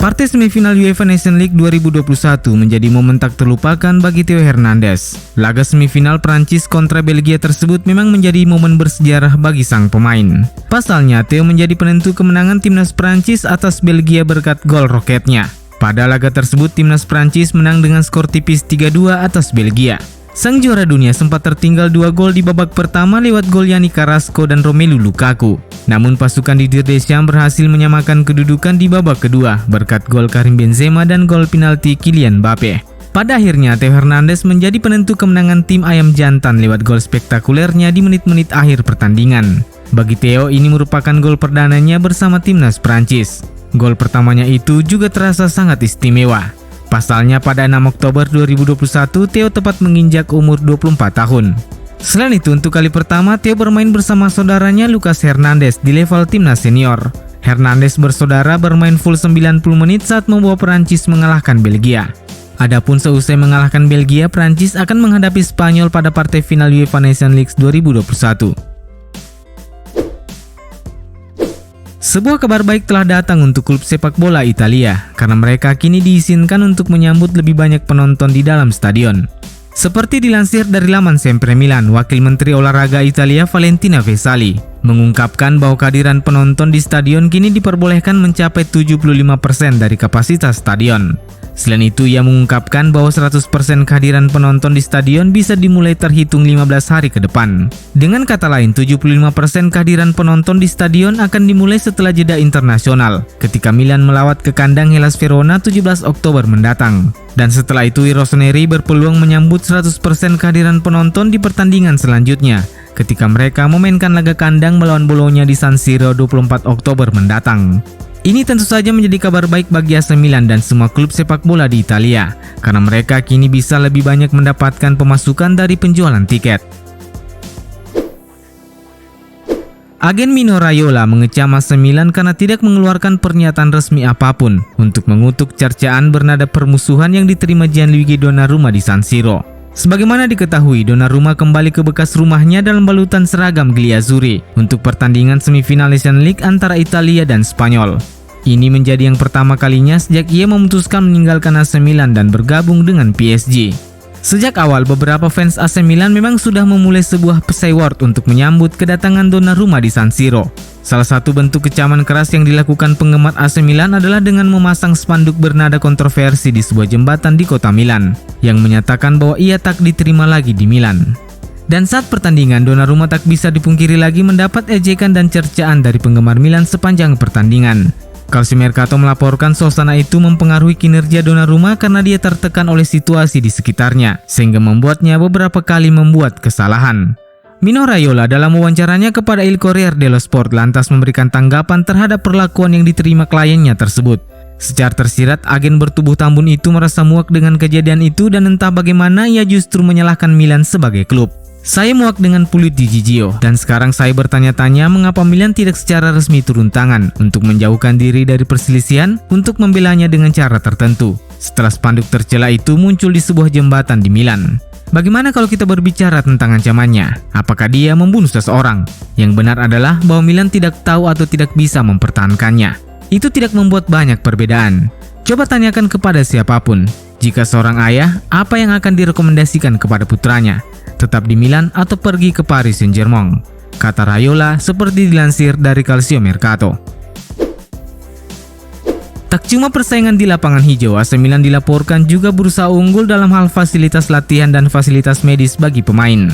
Partai semifinal UEFA Nations League 2021 menjadi momen tak terlupakan bagi Theo Hernandez. Laga semifinal Prancis kontra Belgia tersebut memang menjadi momen bersejarah bagi sang pemain. Pasalnya, Theo menjadi penentu kemenangan timnas Prancis atas Belgia berkat gol roketnya. Pada laga tersebut, timnas Prancis menang dengan skor tipis 3-2 atas Belgia. Sang juara dunia sempat tertinggal 2 gol di babak pertama lewat gol Yannick Carrasco dan Romelu Lukaku. Namun pasukan Didier Deschamps berhasil menyamakan kedudukan di babak kedua berkat gol Karim Benzema dan gol penalti Kylian Mbappe. Pada akhirnya, Theo Hernandez menjadi penentu kemenangan tim Ayam Jantan lewat gol spektakulernya di menit-menit akhir pertandingan. Bagi Theo, ini merupakan gol perdananya bersama timnas Prancis. Gol pertamanya itu juga terasa sangat istimewa. Pasalnya pada 6 Oktober 2021, Theo tepat menginjak umur 24 tahun. Selain itu, untuk kali pertama, Theo bermain bersama saudaranya Lucas Hernandez di level timnas senior. Hernandez bersaudara bermain full 90 menit saat membawa Prancis mengalahkan Belgia. Adapun seusai mengalahkan Belgia, Prancis akan menghadapi Spanyol pada partai final UEFA Nations League 2021. Sebuah kabar baik telah datang untuk klub sepak bola Italia, karena mereka kini diizinkan untuk menyambut lebih banyak penonton di dalam stadion. Seperti dilansir dari laman Sempre Milan, Wakil Menteri Olahraga Italia Valentina Vesali mengungkapkan bahwa kehadiran penonton di stadion kini diperbolehkan mencapai 75% dari kapasitas stadion. Selain itu, ia mengungkapkan bahwa 100% kehadiran penonton di stadion bisa dimulai terhitung 15 hari ke depan. Dengan kata lain, 75% kehadiran penonton di stadion akan dimulai setelah jeda internasional, ketika Milan melawat ke kandang Hellas Verona 17 Oktober mendatang. Dan setelah itu, I Rossoneri berpeluang menyambut 100% kehadiran penonton di pertandingan selanjutnya, ketika mereka memainkan laga kandang melawan Bologna di San Siro 24 Oktober mendatang. Ini tentu saja menjadi kabar baik bagi AC Milan dan semua klub sepak bola di Italia, karena mereka kini bisa lebih banyak mendapatkan pemasukan dari penjualan tiket. Agen Mino Raiola mengecam AC Milan karena tidak mengeluarkan pernyataan resmi apapun untuk mengutuk cercaan bernada permusuhan yang diterima Gianluigi Donnarumma di San Siro. Sebagaimana diketahui, Donnarumma kembali ke bekas rumahnya dalam balutan seragam Gliazzurri untuk pertandingan semifinal Nations League antara Italia dan Spanyol. Ini menjadi yang pertama kalinya sejak ia memutuskan meninggalkan AC Milan dan bergabung dengan PSG. Sejak awal, beberapa fans AC Milan memang sudah memulai sebuah pesawat untuk menyambut kedatangan Donnarumma di San Siro. Salah satu bentuk kecaman keras yang dilakukan penggemar AC Milan adalah dengan memasang spanduk bernada kontroversi di sebuah jembatan di kota Milan, yang menyatakan bahwa ia tak diterima lagi di Milan. Dan saat pertandingan, Donnarumma tak bisa dipungkiri lagi mendapat ejekan dan cercaan dari penggemar Milan sepanjang pertandingan. Calciomercato melaporkan suasana itu mempengaruhi kinerja Donnarumma karena dia tertekan oleh situasi di sekitarnya, sehingga membuatnya beberapa kali membuat kesalahan. Mino Raiola dalam wawancaranya kepada Il Corriere dello Sport lantas memberikan tanggapan terhadap perlakuan yang diterima kliennya tersebut. Secara tersirat, agen bertubuh tambun itu merasa muak dengan kejadian itu dan entah bagaimana ia justru menyalahkan Milan sebagai klub. Saya muak dengan Pulido Di Gigio, dan sekarang saya bertanya-tanya mengapa Milan tidak secara resmi turun tangan untuk menjauhkan diri dari perselisihan untuk membelanya dengan cara tertentu. Setelah spanduk tercela itu muncul di sebuah jembatan di Milan. Bagaimana kalau kita berbicara tentang ancamannya? Apakah dia membunuh seseorang? Yang benar adalah bahwa Milan tidak tahu atau tidak bisa mempertahankannya. Itu tidak membuat banyak perbedaan. Coba tanyakan kepada siapapun. Jika seorang ayah, apa yang akan direkomendasikan kepada putranya? Tetap di Milan atau pergi ke Paris Saint-Germain? Kata Raiola seperti dilansir dari Calciomercato. Tak cuma persaingan di lapangan hijau, AC Milan dilaporkan juga berusaha unggul dalam hal fasilitas latihan dan fasilitas medis bagi pemain.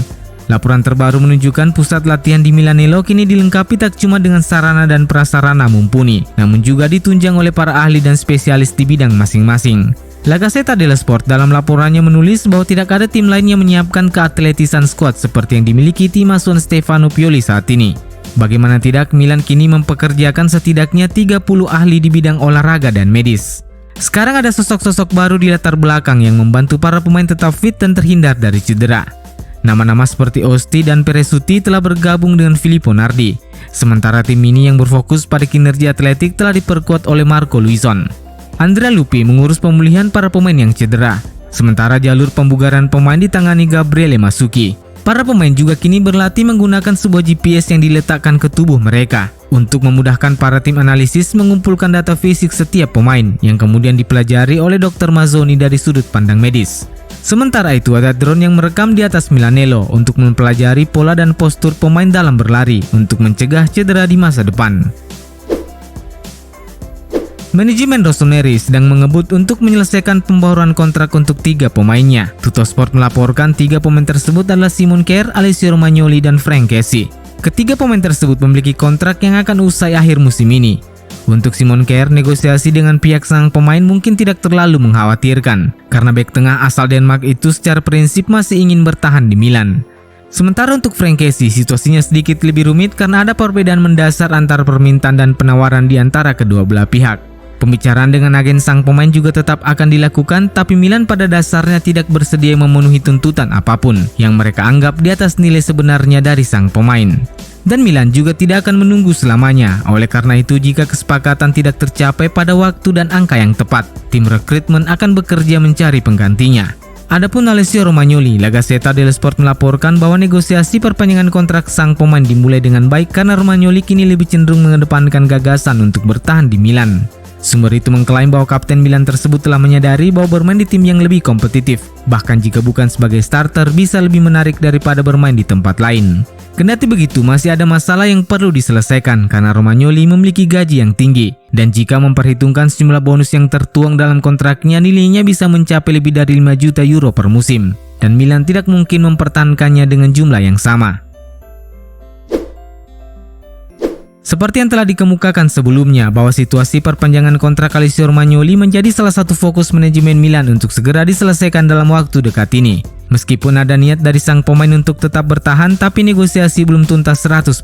Laporan terbaru menunjukkan pusat latihan di Milanello kini dilengkapi tak cuma dengan sarana dan prasarana mumpuni, namun juga ditunjang oleh para ahli dan spesialis di bidang masing-masing. La Gazzetta dello Sport dalam laporannya menulis bahwa tidak ada tim lain yang menyiapkan keatletisan skuad seperti yang dimiliki tim asuhan Stefano Pioli saat ini. Bagaimana tidak, Milan kini mempekerjakan setidaknya 30 ahli di bidang olahraga dan medis. Sekarang ada sosok-sosok baru di latar belakang yang membantu para pemain tetap fit dan terhindar dari cedera. Nama-nama seperti Osti dan Peresuti telah bergabung dengan Filippo Nardi. Sementara tim ini yang berfokus pada kinerja atletik telah diperkuat oleh Marco Luison. Andrea Luppi mengurus pemulihan para pemain yang cedera. Sementara jalur pembugaran pemain ditangani Gabriele Masucci. Para pemain juga kini berlatih menggunakan sebuah GPS yang diletakkan ke tubuh mereka. untuk memudahkan para tim analisis mengumpulkan data fisik setiap pemain yang kemudian dipelajari oleh Dr. Mazzoni dari sudut pandang medis. Sementara itu ada drone yang merekam di atas Milanello untuk mempelajari pola dan postur pemain dalam berlari untuk mencegah cedera di masa depan. Manajemen Rossoneri sedang mengebut untuk menyelesaikan pembauran kontrak untuk 3 pemainnya. Tuttosport melaporkan 3 pemain tersebut adalah Simon Kjær, Alessio Romagnoli, dan Frank Kessie. Ketiga pemain tersebut memiliki kontrak yang akan usai akhir musim ini. Untuk Simon Kjær, negosiasi dengan pihak sang pemain mungkin tidak terlalu mengkhawatirkan, karena bek tengah asal Denmark itu secara prinsip masih ingin bertahan di Milan. Sementara untuk Frank Kessie, situasinya sedikit lebih rumit karena ada perbedaan mendasar antara permintaan dan penawaran di antara kedua belah pihak. Pembicaraan dengan agen sang pemain juga tetap akan dilakukan, tapi Milan pada dasarnya tidak bersedia memenuhi tuntutan apapun yang mereka anggap di atas nilai sebenarnya dari sang pemain. Dan Milan juga tidak akan menunggu selamanya, oleh karena itu jika kesepakatan tidak tercapai pada waktu dan angka yang tepat, tim rekrutmen akan bekerja mencari penggantinya. Adapun Alessio Romagnoli, La Gazzetta dello Sport melaporkan bahwa negosiasi perpanjangan kontrak sang pemain dimulai dengan baik karena Romagnoli kini lebih cenderung mengedepankan gagasan untuk bertahan di Milan. Sumber itu mengklaim bahwa kapten Milan tersebut telah menyadari bahwa bermain di tim yang lebih kompetitif, bahkan jika bukan sebagai starter bisa lebih menarik daripada bermain di tempat lain. Kendati begitu, masih ada masalah yang perlu diselesaikan karena Romagnoli memiliki gaji yang tinggi, dan jika memperhitungkan sejumlah bonus yang tertuang dalam kontraknya, nilainya bisa mencapai lebih dari 5 juta euro per musim, dan Milan tidak mungkin mempertahankannya dengan jumlah yang sama. Seperti yang telah dikemukakan sebelumnya bahwa situasi perpanjangan kontrak Alessio Romagnoli menjadi salah satu fokus manajemen Milan untuk segera diselesaikan dalam waktu dekat ini. Meskipun ada niat dari sang pemain untuk tetap bertahan, tapi negosiasi belum tuntas 100%.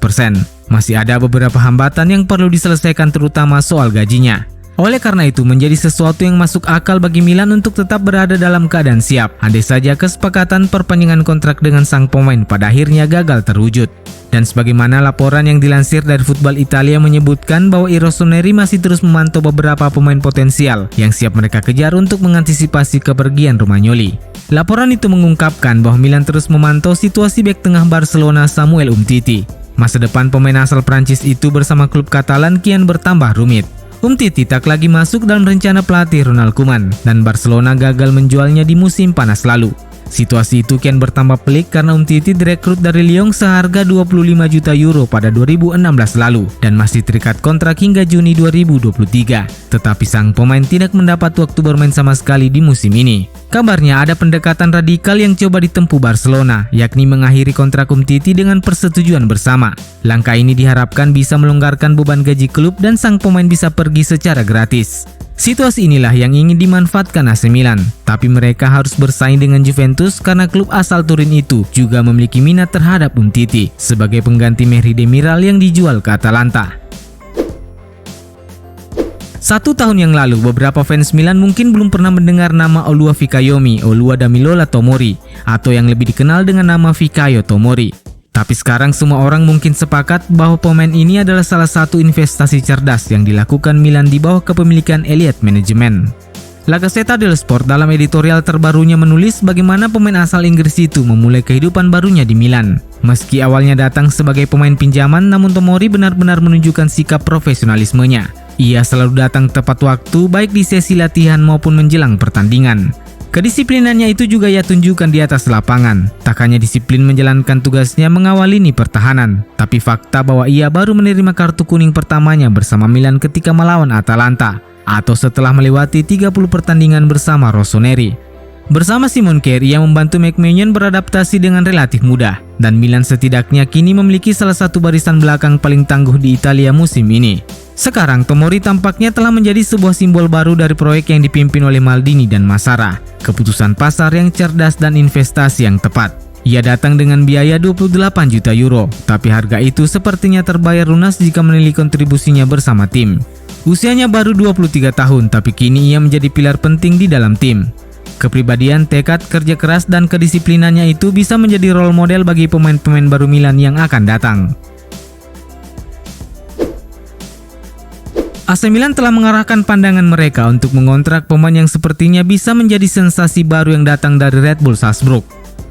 Masih ada beberapa hambatan yang perlu diselesaikan, terutama soal gajinya. Oleh karena itu, menjadi sesuatu yang masuk akal bagi Milan untuk tetap berada dalam keadaan siap, andai saja kesepakatan perpanjangan kontrak dengan sang pemain pada akhirnya gagal terwujud. Dan sebagaimana laporan yang dilansir dari Football Italia menyebutkan bahwa Rossoneri masih terus memantau beberapa pemain potensial yang siap mereka kejar untuk mengantisipasi kepergian Romagnoli. Laporan itu mengungkapkan bahwa Milan terus memantau situasi bek tengah Barcelona Samuel Umtiti. Masa depan pemain asal Prancis itu bersama klub Katalan kian bertambah rumit. Umtiti tak lagi masuk dalam rencana pelatih Ronald Koeman dan Barcelona gagal menjualnya di musim panas lalu. Situasi itu kian bertambah pelik karena Umtiti direkrut dari Lyon seharga 25 juta euro pada 2016 lalu dan masih terikat kontrak hingga Juni 2023. Tetapi sang pemain tidak mendapat waktu bermain sama sekali di musim ini. Kabarnya ada pendekatan radikal yang coba ditempuh Barcelona, yakni mengakhiri kontrak Umtiti dengan persetujuan bersama. Langkah ini diharapkan bisa melonggarkan beban gaji klub dan sang pemain bisa pergi secara gratis. Situasi inilah yang ingin dimanfaatkan AC Milan, tapi mereka harus bersaing dengan Juventus karena klub asal Turin itu juga memiliki minat terhadap Umtiti sebagai pengganti Mehdi Demiral yang dijual ke Atalanta. 1 tahun yang lalu, beberapa fans Milan mungkin belum pernah mendengar nama Olua Fikayomi, Oluwadamilora Tomori, atau yang lebih dikenal dengan nama Fikayo Tomori. Tapi sekarang semua orang mungkin sepakat bahwa pemain ini adalah salah satu investasi cerdas yang dilakukan Milan di bawah kepemilikan Elliott Management. La Gazzetta dello Sport dalam editorial terbarunya menulis bagaimana pemain asal Inggris itu memulai kehidupan barunya di Milan. Meski awalnya datang sebagai pemain pinjaman, namun Tomori benar-benar menunjukkan sikap profesionalismenya. Ia selalu datang tepat waktu, baik di sesi latihan maupun menjelang pertandingan. Kedisiplinannya itu juga ia tunjukkan di atas lapangan. Tak hanya disiplin menjalankan tugasnya mengawal lini pertahanan, tapi fakta bahwa ia baru menerima kartu kuning pertamanya bersama Milan ketika melawan Atalanta, atau setelah melewati 30 pertandingan bersama Rossoneri. Bersama Simon Kjær, ia membantu McMahon beradaptasi dengan relatif mudah, dan Milan setidaknya kini memiliki salah satu barisan belakang paling tangguh di Italia musim ini. Sekarang Tomori tampaknya telah menjadi sebuah simbol baru dari proyek yang dipimpin oleh Maldini dan Massara. Keputusan pasar yang cerdas dan investasi yang tepat. Ia datang dengan biaya 28 juta euro, tapi harga itu sepertinya terbayar lunas jika menilai kontribusinya bersama tim. Usianya baru 23 tahun, tapi kini ia menjadi pilar penting di dalam tim. Kepribadian, tekad, kerja keras, dan kedisiplinannya itu bisa menjadi role model bagi pemain-pemain baru Milan yang akan datang. AC Milan telah mengarahkan pandangan mereka untuk mengontrak pemain yang sepertinya bisa menjadi sensasi baru yang datang dari Red Bull Salzburg.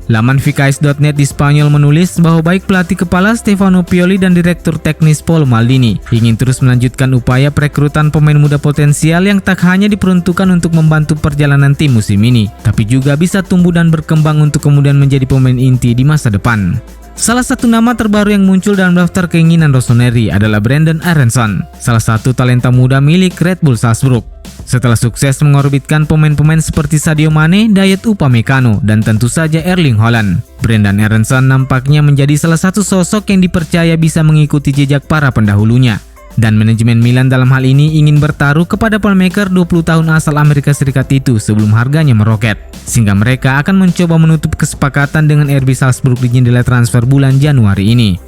Laman VKS.net di Spanyol menulis bahwa baik pelatih kepala Stefano Pioli dan direktur teknis Paolo Maldini ingin terus melanjutkan upaya perekrutan pemain muda potensial yang tak hanya diperuntukkan untuk membantu perjalanan tim musim ini, tapi juga bisa tumbuh dan berkembang untuk kemudian menjadi pemain inti di masa depan. Salah satu nama terbaru yang muncul dalam daftar keinginan Rossoneri adalah Brenden Aaronson, salah satu talenta muda milik Red Bull Salzburg. Setelah sukses mengorbitkan pemain-pemain seperti Sadio Mane, Dayot Upamecano, dan tentu saja Erling Haaland, Brenden Aaronson nampaknya menjadi salah satu sosok yang dipercaya bisa mengikuti jejak para pendahulunya. Dan manajemen Milan dalam hal ini ingin bertaruh kepada playmaker 20 tahun asal Amerika Serikat itu sebelum harganya meroket, sehingga mereka akan mencoba menutup kesepakatan dengan RB Salzburg di jendela transfer bulan Januari ini.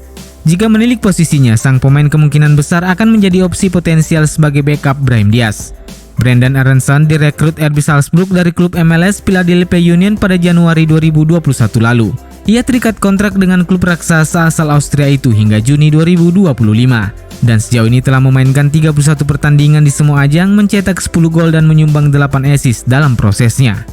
Jika menilik posisinya, sang pemain kemungkinan besar akan menjadi opsi potensial sebagai backup Brahim Diaz. Brenden Aaronson direkrut RB Salzburg dari klub MLS Philadelphia Union pada Januari 2021 lalu. Ia terikat kontrak dengan klub raksasa asal Austria itu hingga Juni 2025. Dan sejauh ini telah memainkan 31 pertandingan di semua ajang, mencetak 10 gol dan menyumbang 8 assist dalam prosesnya.